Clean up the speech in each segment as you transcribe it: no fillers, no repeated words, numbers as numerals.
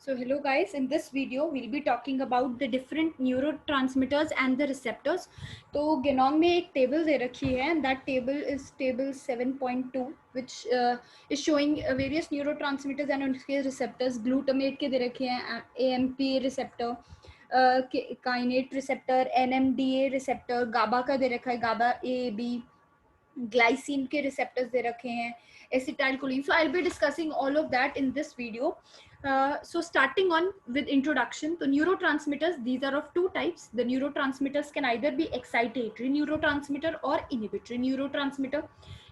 So hello guys, in this video we'll be talking about the different neurotransmitters and the receptors. तो genome में एक table दे रखी है and that table is table 7.2 which is showing various neurotransmitters and उनके receptors. Glutamate के दे रखे हैं, AMP receptor, kainate receptor, NMDA रिसेप्टर, गाबा का दे रखा है, गाबा A B, ग्लाइसिन के रिसेप्टर्स दे रखे हैं, acetylcholine. So I'll be discussing all of that in this video. So starting on with introduction, so neurotransmitters, these are of two types. The neurotransmitters can either be excitatory neurotransmitter or inhibitory neurotransmitter.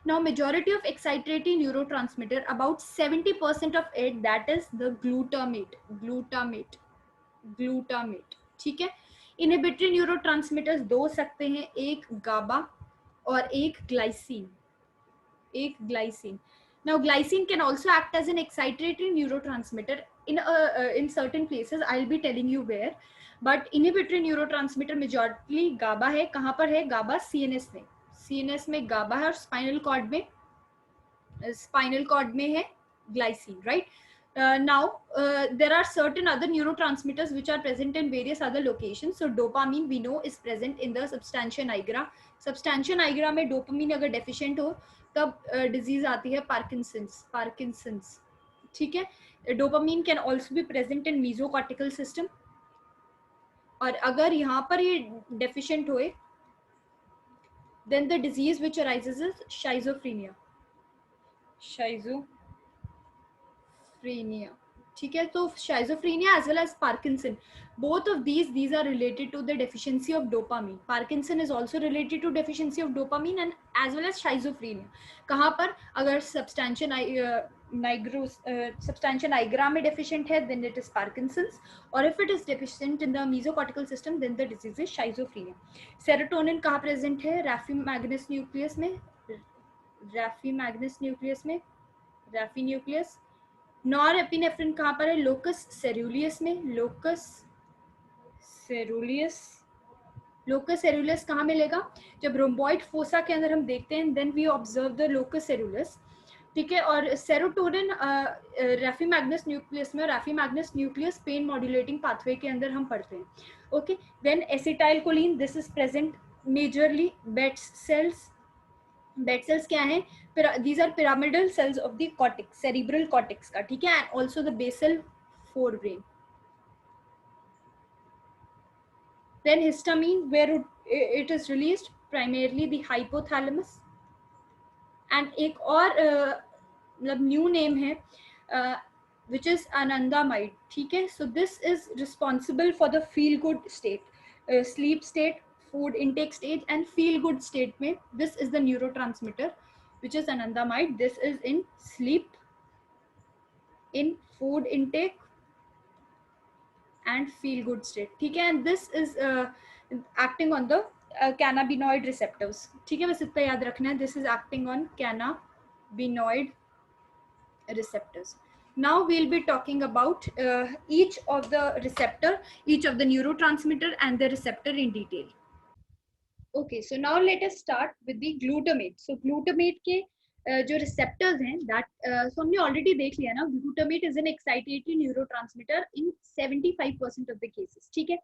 Now majority of excitatory neurotransmitter, about 70% of it, that is the glutamate. ठीक है. Inhibitory neurotransmitters दो सकते हैं, एक गाबा और एक glycine. Now glycine can also act as an excitatory neurotransmitter in certain places. I'll be telling you where. But inhibitory neurotransmitter majority GABA है. कहाँ पर है GABA? CNS में GABA है और स्पाइनल कॉर्ड में है glycine, right? Now there are certain other neurotransmitters which are present in various other locations. So dopamine we know is present in the substantia nigra. Substantia nigra में dopamine अगर deficient हो तब disease आती है Parkinson's. ठीक है. Dopamine can also be present in mesocortical system. और अगर यहाँ पर ये deficient होए then the disease which arises is schizophrenia. ठीक है. तो schizophrenia as well as Parkinson, both of these are related to the deficiency of dopamine. Parkinson is also related to deficiency of dopamine and as well as schizophrenia. कहाँ पर? अगर substantia nigra में deficient है then it is Parkinson's, or if it is deficient in the mesocortical system then the disease is schizophrenia. Serotonin कहाँ present है? Raffi nucleus. Norepinephrine कहाँ पर है? लोकस सेरुलियस में. लोकस सेरुलियस कहाँ मिलेगा? जब रोम्बॉइड फोसा के अंदर हम देखते हैं then we observe the locus coeruleus. ठीक है. और सेरोटोनिन रैफीमैग्नस न्यूक्लियस में, raphe magnus nucleus pain modulating pathway के अंदर हम पढ़ते हैं. Okay. Then acetylcholine, this is present majorly Betz cells क्या है? These are pyramidal cells of the cortex, cerebral cortex का. ठीक है. and also the basal forebrain. Then histamine, where it is released primarily the hypothalamus. and एक और मतलब new name है which is anandamide. ठीक है. so this is responsible for the feel good state, sleep state, food intake stage and feel good state में. this is the neurotransmitter which is anandamide. this is in sleep, in food intake and feel good state. ठीक है. and this is acting on the cannabinoid receptors. ठीक है. बस इतना याद रखना है. this is acting on cannabinoid receptors. Now we'll be talking about each of the receptor, each of the neurotransmitter and the receptor in detail. Okay, so now let us start with the glutamate. So glutamate के जो receptors हैं that so हमने already देख लिया ना, glutamate is an excitatory neurotransmitter in 75% of the cases. ठीक है.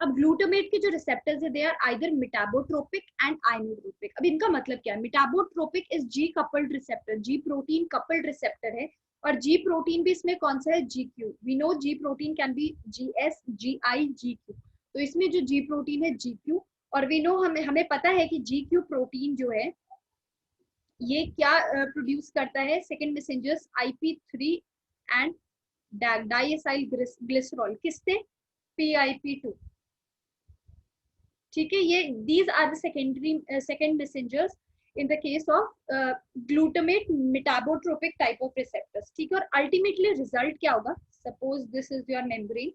अब glutamate के जो receptors है they are either metabotropic and inotropic. अब इनका मतलब क्या है? Metabotropic is G coupled receptor, G protein coupled receptor है. और G protein भी इसमें कौन सा है? GQ. We know G protein can be GS, GI, GQ. तो इसमें जो G protein है GQ. और वी नो हमें पता है कि GQ प्रोटीन जो है ये क्या प्रोड्यूस करता है? सेकेंड मैसेंजर्स IP3 एंड डाइएसाइल ग्लिसरॉल. किससे? PIP2. ठीक है. ये these are the second messengers in the case of glutamate metabotropic type of receptors. ठीक है. और अल्टीमेटली रिजल्ट क्या होगा? Suppose this is your membrane,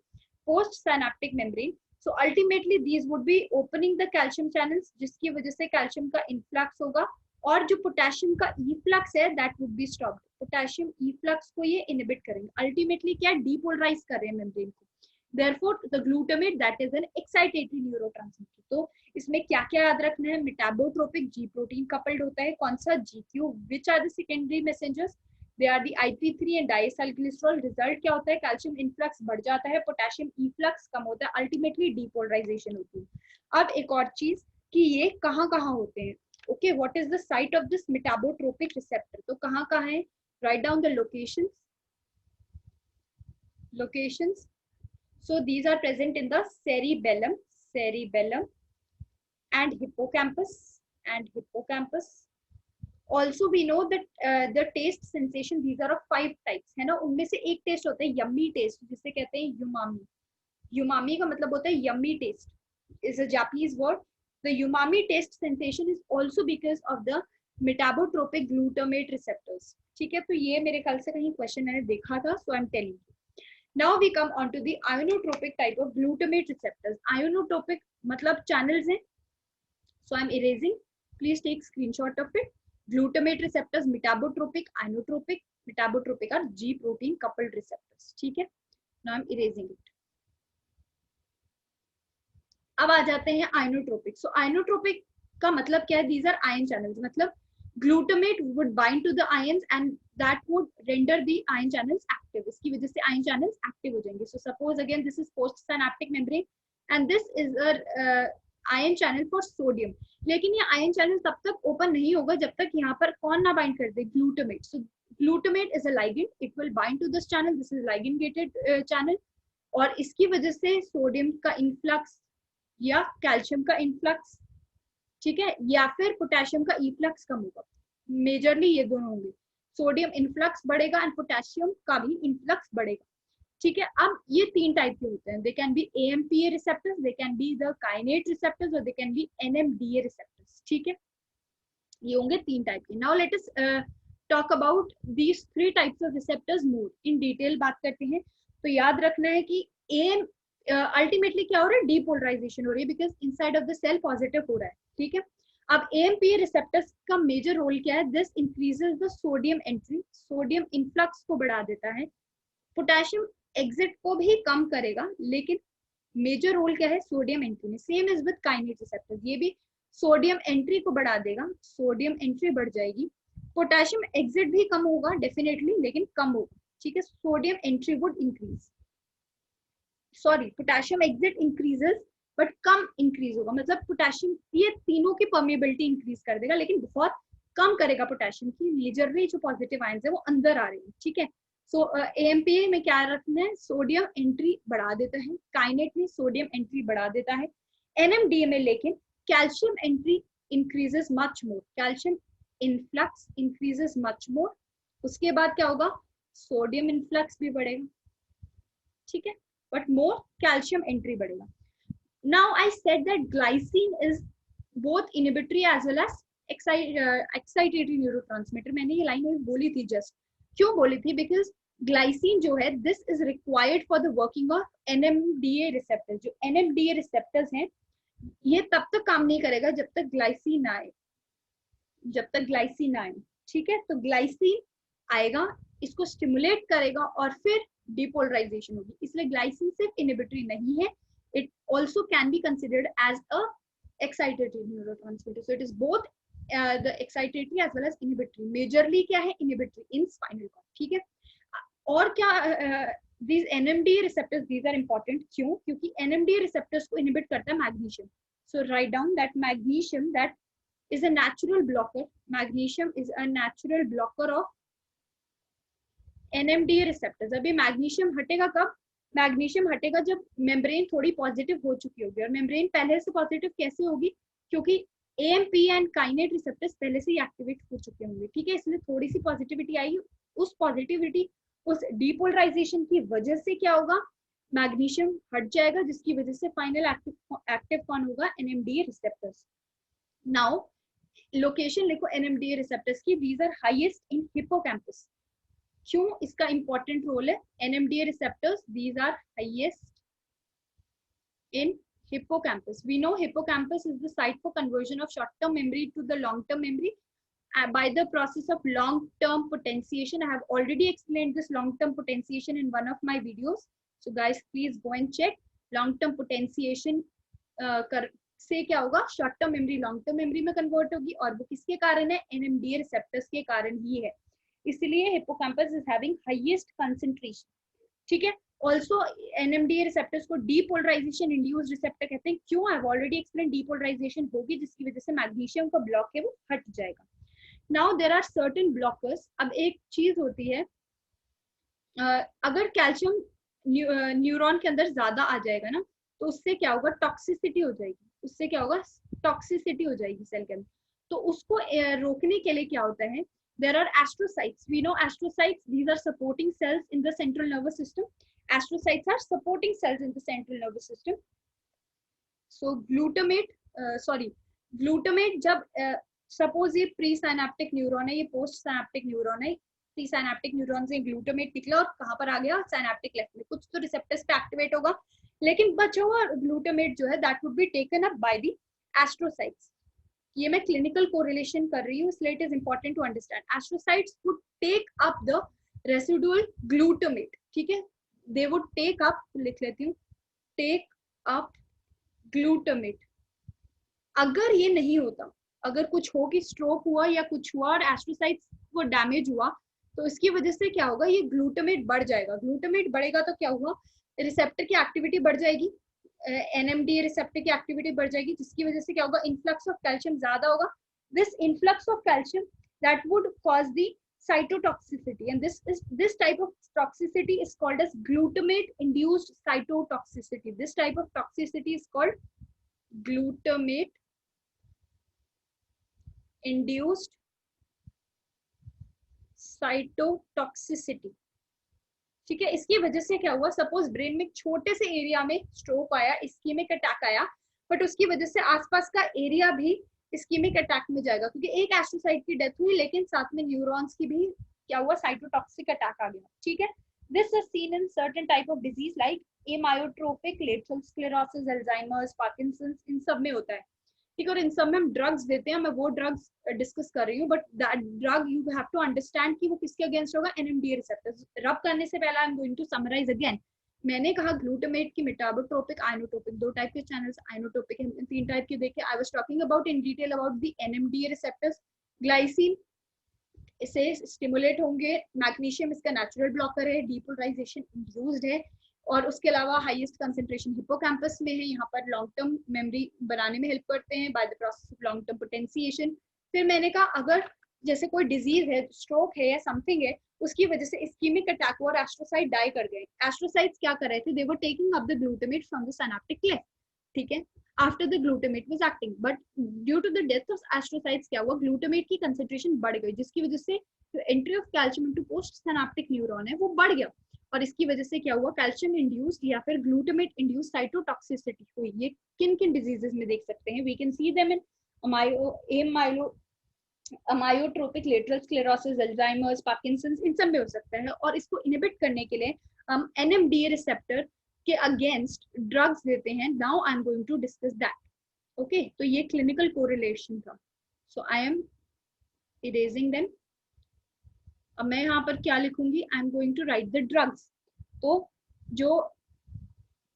post synaptic membrane. So ultimately these would be opening the calcium channels, जिसकी वजह से calcium का influx होगा. और जो पोटेशियम का इफ्लक्स है that would be stopped. Potassium efflux को ये इनहिबिट करेंगे. अल्टीमेटली क्या? डीपोलराइज कर रहे हैं मेम्ब्रेन को. Therefore the glutamate that is an excitatory neurotransmitter. तो इसमें क्या क्या याद रखना है? मेटाबोट्रोपिक, G प्रोटीन कपल्ड होता है. कौन सा? GQ. Which are the secondary messengers? They are the IP3 and diacylglycerol. Result क्या होता है, कैल्शियम इनफ्लक्स बढ़ जाता है, पोटेशियम इफ्लक्स कम होता है, अल्टीमेटली डीपोलराइजेशन होती है। अब एक और चीज कि ये कहाँ कहाँ होते हैं। Okay, what is the site of this metabotropic receptor, तो कहाँ कहाँ है, right down the locations. So these are present in the cerebellum and hippocampus. Also we know that the taste sensation, these are of 5 types, है ना। उनमें से एक test होता है यम्मी टेस्ट, जिसे कहते हैं यूमामी। यूमामी का मतलब होता है yummy taste, is a Japanese word. The umami taste sensation is also because of the metabotropic glutamate receptors. ठीक है, तो ये मेरे ख्याल से कहीं क्वेश्चन मैंने देखा था, so I'm telling you. Now we come on to the ionotropic type of glutamate receptors. Ionotropic मतलब channels हैं, so I'm erasing. Please take screenshot of it. Glutamate receptors, metabotropic, ionotropic. Metabotropic are G protein coupled receptors. ठीक है, now I'm erasing it. अब आ जाते हैं ionotropic. So ionotropic का मतलब क्या है, these are ion channels, मतलब glutamate would bind to the ions and that would render the ion channels active. इसकी वजह से ion channels active हो जाएंगे. So suppose again this is postsynaptic membrane and this is a ion channel for sodium. लेकिन ये ion channel तब तक open नहीं होगा जब तक यहाँ पर कौन ना bind कर दे, glutamate. So glutamate is a ligand, it will bind to this channel. This is ligand gated channel और इसकी वजह से सोडियम का इनफ्लक्स या कैल्शियम का इनफ्लक्स, ठीक है, या फिर पोटेशियम का इफ्लक्स कम होगा। मेजरली ये दोनों होंगे, सोडियम इनफ्लक्स बढ़ेगा एंड पोटेशियम का भी इनफ्लक्स बढ़ेगा। ठीक है, अब ये 3 टाइप के होते हैं, they can be AMPA receptors, they can be the kainate receptors और they can be NMDA receptors. ठीक है, ये होंगे 3 टाइप के। Now let us talk about these 3 types of receptors more in detail बात करते हैं। तो याद रखना है कि अल्टीमेटली क्या हो रहा है, डीपोलराइजेशन हो रही है, because inside of the cell positive हो रहा है। ठीक है, अब AMPA रिसेप्टर्स का मेजर रोल क्या है, this increases the sodium entry, sodium influx को बढ़ा देता है, पोटेशियम एग्जिट को भी कम करेगा, लेकिन मेजर रोल क्या है सोडियम एंट्री में। सेम इज विद काइनेट रिसेप्टर्स, ये भी सोडियम एंट्री को बढ़ा देगा, सोडियम एंट्री बढ़ जाएगी, पोटेशियम एग्जिट भी कम होगा डेफिनेटली, लेकिन कम होगा। ठीक है, sodium entry would increase, sorry potassium exit increases but come increase होगा, मतलब पोटेशियम ये तीनों की परमेबिलिटी इंक्रीज कर देगा, लेकिन बहुत कम करेगा पोटेशियम की। मेजरली जो पॉजिटिव आयंस है वो अंदर आ रहे हैं। ठीक है, सो AMPA में क्या रखना है, सोडियम एंट्री बढ़ा देता है, काइनेट में सोडियम एंट्री बढ़ा देता है, NMDA में लेकिन calcium entry increases much more, calcium influx increases much more. उसके बाद क्या होगा, सोडियम इनफ्लक्स भी बढ़ेगा, ठीक है, बट मोर कैल्शियम एंट्री बढ़ेगा। Now I said that glycine is both inhibitory as well as excitatory neurotransmitter. मैंने ये लाइन बोली थी जस्ट, क्यों बोली थी, बिकॉज ग्लाइसिन जो है this is required for the working of NMDA receptors. जो NMDA रिसेप्टर्स हैं ये तब तक काम नहीं करेगा जब तक ग्लाइसिन आए, जब तक ग्लाइसिन आए। ठीक है, तो ग्लाइसिन आएगा, इसको स्टिमुलेट करेगा और फिर डिपोलराइजेशन होगी, इसलिए ग्लाइसिन सिर्फ इनहिबिटरी नहीं है, it also can be considered as a excitatory neurotransmitter. So it is both the excitatory as well as inhibitory. Majorly क्या है, inhibitory in spinal cord. ठीक है, और क्या these NMDA receptors, these are important. क्यों, क्योंकि NMDA receptors को inhibit करता है magnesium. So write down that magnesium that is a natural blocker. Magnesium is a natural blocker of NMDA receptors. अभी magnesium हटेगा कब, मैग्नीशियम हटेगा जब मेम्ब्रेन थोड़ी पॉजिटिव हो चुकी होगी, और मेम्ब्रेन पहले से पॉजिटिव कैसे होगी, क्योंकि AMP एंड काइनेट रिसेप्टर्स पहले से ही एक्टिवेट हो चुके होंगे। ठीक है, इसलिए थोड़ी सी पॉजिटिविटी आई, उस पॉजिटिविटी उस डिपोलराइजेशन की वजह से क्या होगा, मैग्नीशियम हट जाएगा, जिसकी वजह से फाइनल एक्टिव कौन होगा, NMDA रिसेप्टर्स। नाउ लोकेशन लिखो NMDA रिसेप्टर्स की, these are highest in hippocampus. क्यों इसका इंपॉर्टेंट रोल है, NMDA receptors these are highest in hippocampus. We know hippocampus is the site for conversion of short term memory to the long term memory by the process of long term potentiation. I have already explained this long term potentiation in one of my videos, so guys please go and check. long term potentiation से क्या होगा, short term memory long term memory में convert होगी, और वो किसके कारण है, NMDA रिसेप्टर्स के कारण ही है। इसलिए hippocampus is having highest concentration, ठीक है। ऑल्सो एनएमडीए रिसेप्टर्स को डीपोलराइजेशन इंड्यूस्ड रिसेप्टर कहते हैं। क्यों? I have already explain, depolarisation होगी जिसकी वजह से मैग्नीशियम का ब्लॉक है वो हट जाएगा। Now there are certain blockers. अब एक चीज होती है, अगर कैल्शियम न्यूरॉन के अंदर ज्यादा आ जाएगा ना, तो उससे क्या होगा, टॉक्सिसिटी हो जाएगी। उससे क्या होगा, टॉक्सिसिटी हो जाएगी सेल के अंदर। तो उसको रोकने के लिए क्या होता है, there are astrocytes. We know astrocytes, these are supporting cells in the central nervous system. Astrocytes are supporting cells in the central nervous system. So glutamate जब सपोज ये प्री साइनेप्टिक न्यूरॉन है, ये पोस्ट साइनेप्टिक न्यूरॉन है, pre synaptic neuron से glutamate निकला और कहाँ पर आ गया, साइनेप्टिक लेफ्ट में। कुछ तो रिसेप्टर्स पे एक्टिवेट होगा, लेकिन बचा हुआ ग्लूटामेट जो है that would be taken up by the astrocytes. ये मैं क्लिनिकल कोरिलेशन कर रही हूँ, इसलिए it is important to understand. Astrocytes would take up the residual glutamate, ठीक है, दे वुड टेक अप, लिख लेती हूँ, टेक अप ग्लूटामेट। अगर ये नहीं होता, अगर कुछ हो कि स्ट्रोक हुआ या कुछ हुआ और एस्ट्रोसाइट्स को डैमेज हुआ, तो इसकी वजह से क्या होगा, ये ग्लूटामेट बढ़ जाएगा। ग्लूटामेट बढ़ेगा तो क्या हुआ, रिसेप्टर की एक्टिविटी बढ़ जाएगी, एनएमडीए रिसेप्टर की एक्टिविटी बढ़ जाएगी, जिसकी वजह से क्या होगा, इन्फ्लक्स ऑफ कैल्शियम ज्यादा होगा। This influx of calcium that would cause the cytotoxicity, and this type of toxicity is called as glutamate induced cytotoxicity. This type of toxicity is called glutamate induced cytotoxicity, ठीक है। इसकी वजह से क्या हुआ, suppose brain में छोटे से एरिया में स्ट्रोक आया, इस्कीमिक अटैक आया, बट उसकी वजह से आसपास का एरिया भी इस्कीमिक अटैक में जाएगा, क्योंकि एक एस्ट्रोसाइट की डेथ हुई लेकिन साथ में न्यूरॉन्स की भी क्या हुआ, साइटोटॉक्सिक अटैक आ गया, ठीक है। This is seen in certain type of disease like amyotrophic lateral sclerosis, Alzheimer's, Parkinson's, इन सब में होता है, ठीक है। और इन सब में हम ड्रग्स देते हैं, मैं वो ड्रग्स डिस्कस कर रही हूँ, but that drug you have to understand कि वो किसके अगेंस्ट होगा, एनएमडीए रिसेप्टर्स। रब करने से पहले I am going to summarise again. मैंने कहा ग्लूटामेट की मेटाबोट्रोपिक, आइनोट्रोपिक, दो टाइप के चैनल्स आइनोट्रोपिक हैं, तीन टाइप के देखे। I was talking about in detail about the NMDA receptors. Glycine इसे स्टिमुलेट होंगे, मैग्नीशियम इसका नेचुरल ब्लॉकर है, डीपोलराइजेशन इंड्यूस्ड है, और उसके अलावा हाईएस्ट कंसंट्रेशन हिप्पोकैम्पस में है, यहाँ पर लॉन्ग टर्म मेमोरी बनाने में हेल्प करते हैं by the process of long term potentiation. फिर मैंने कहा अगर जैसे कोई डिजीज है, स्ट्रोक है या समथिंग है, उसकी वजह से इस्कीमिक अटैक हुआ और एस्ट्रोसाइट डाई कर गए, एस्ट्रोसाइट्स क्या कर रहे थे, they were taking up the glutamate from the synaptic cleft, ठीक है, after the glutamate was acting, but due to the death of astrocytes क्या हुआ, ग्लूटामेट की कंसंट्रेशन बढ़ गई, जिसकी वजह से entry of calcium into post synaptic neuron है वो बढ़ गया, और इसकी वजह से क्या हुआ, कैल्शियम इंड्यूस्ड या फिर ग्लूटामेट इंड्यूस्ड साइटोटॉक्सिसिटी हुई। ये किन किन डिजीजेस में देख सकते हैं, we can see them in amyotrophic lateral sclerosis, Alzheimer's, Parkinson's, इन सब में हो सकता है। और इसको इनहिबिट करने के लिए हम एनएमडीए रिसेप्टर के अगेंस्ट ड्रग्स देते हैं। Now I am going to discuss that, okay. तो ये क्लिनिकल कोरिलेशन था, so I am erasing them. अब मैं यहाँ पर क्या लिखूंगी, I am going to write the drugs. तो जो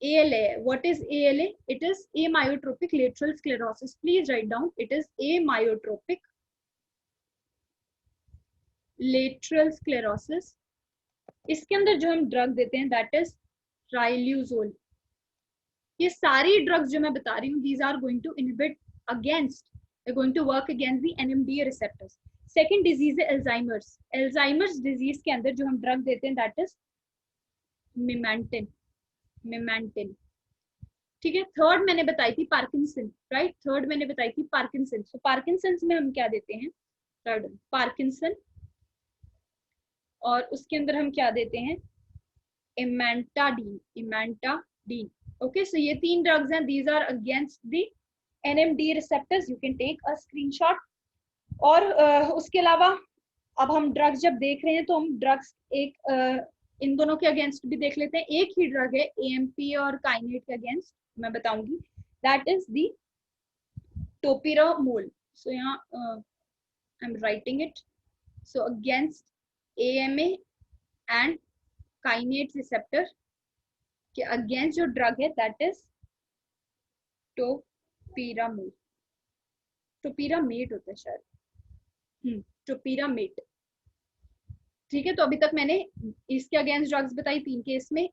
ALA, what is ALA? It is amyotropic lateral sclerosis. Please write down, it is amyotropic lateral sclerosis. इसके अंदर जो हम ड्रग देते हैं दैट इज राइल्यूजोल। ये सारी ड्रग्स जो मैं बता रही हूँ, these are going to inhibit against, they're going to work against the NMDA receptors. Second disease है एल्जाइमर्स। एल्जाइमर्स डिजीज के अंदर जो हम ड्रग देते हैं दैट इज मिमेंटिन, ठीक है। थर्ड मैंने बताई थी पार्किंसन, राइट, थर्ड मैंने बताई थी पार्किंसन। सो पार्किंसन में हम क्या देते हैं, थर्ड पार्किंसन, और उसके अंदर हम क्या देते हैं, इमेंटाडीन, ओके। सो ये तीन ड्रग्स हैं, these are against the NMDA receptors, you can take a screenshot. और उसके अलावा अब हम ड्रग्स जब देख रहे हैं तो हम ड्रग्स इन दोनों के अगेंस्ट भी देख लेते हैं। एक ही ड्रग है AMP और काइनेट के अगेंस्ट, मैं बताऊंगी, that is the topiramol. So यहाँ I am writing it. So against AMA and kainate receptor के अगेंस्ट जो ड्रग है दैट इज टोपिरामोल, टोपिरामेट होता है शायद, टोपिरामेट, ठीक है, तो अभी तक मैंने इसके अगेंस्ट ड्रग्स बताई 3 केस में,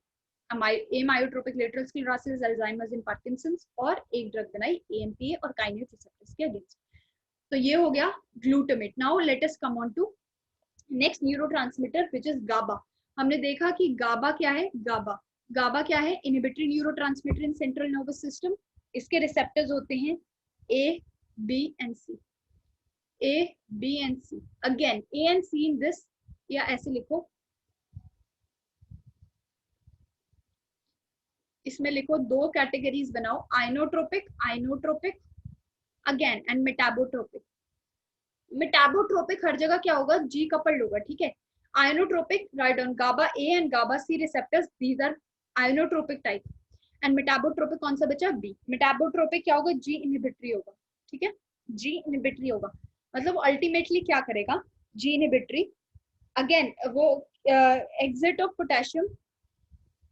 amyotrophic lateral sclerosis, Alzheimer's and Parkinson's, और एक ड्रग बनाई एएनपीए और काइनेट रिसेप्टर्स के अगेंस्ट। तो ये हो गया glutamate. Now let us come on to next neurotransmitter which is GABA. हमने देखा कि गाबा क्या है, गाबा क्या है, inhibitory neurotransmitter in central nervous system. इसके रिसेप्टर्स होते हैं A, B and C, A, B and C. Again A and C in this, या ऐसे लिखो, इसमें लिखो दो कैटेगरीज बनाओ, ionotropic again and metabotropic. Metabotropic हर जगह क्या होगा, जी कपल्ड होगा, ठीक है। Ionotropic, right on GABA A and GABA C receptors, these are ionotropic type. And metabotropic कौन सा बचा, बी। मेटाबोट्रोपिक क्या होगा, जी इनहिबिटरी होगा, ठीक है, जी इनहिबिटरी होगा। मतलब अल्टीमेटली क्या करेगा, जी इनहिबिटरी। अगेन वो exit of potassium,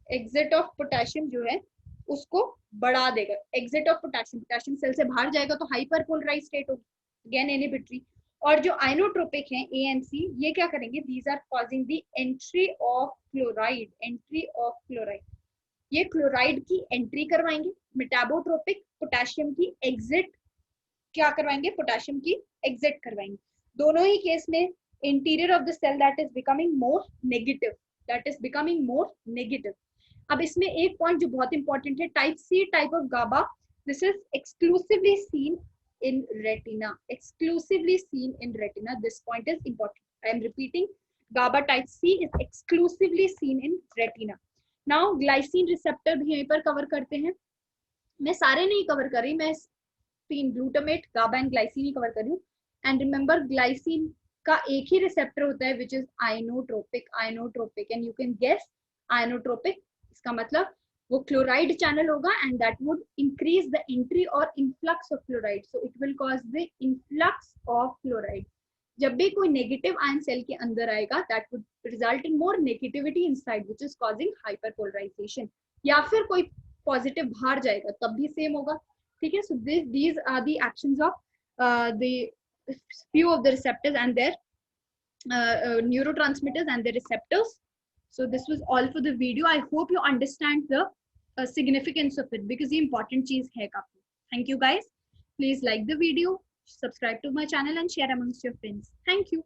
exit of potassium जो है उसको बढ़ा देगा। Exit of potassium, potassium cell से बाहर जाएगा तो हाइपर पोलराइज स्टेट होगी, अगेन इनहिबिटरी। और जो आइनोट्रोपिक है ए एंड सी, ये क्या करेंगे, these are causing the entry of chloride, entry of chloride, ये क्लोराइड की एंट्री करवाएंगे। मेटाबोट्रोपिक पोटेशियम की एग्जिट, क्या करवाएंगे, पोटेशियम की एग्जिट करवाएंगे। दोनों ही केस में interior of the cell that is becoming more negative, that is becoming more negative. अब इसमें एक पॉइंट जो बहुत इंपॉर्टेंट है, type C type of GABA, this is exclusively seen in retina, exclusively seen in retina, this point is important, I am repeating, GABA type C is exclusively seen in retina. now glycine receptor भी यहीं पर cover करते हैं, मैं सारे नहीं cover कर रही, मैं 3 ग्लूटामेट, गाबा एंड ग्लाइसिन ही कवर कर रही हूँ। एंड रिमेंबर ग्लाइसिन का एक ही रिसेप्टर होता है which is ionotropic, ionotropic, and you can guess ionotropic, इसका मतलब वो क्लोराइड चैनल होगा and that would increase the entry और influx of chloride, so it will cause the influx of chloride. जब भी कोई नेगेटिव आयन सेल के अंदर आएगा that would result in more negativity inside which is causing hyperpolarization, या फिर कोई पॉजिटिव बाहर जाएगा तब भी सेम होगा, ठीक है। सो these are the actions of the few of the receptors and their neurotransmitters and their receptors. So this was all for the video. I hope you understand the significance of it because the important cheez hai kafi. Thank you guys. Please like the video, subscribe to my channel and share amongst your friends. Thank you.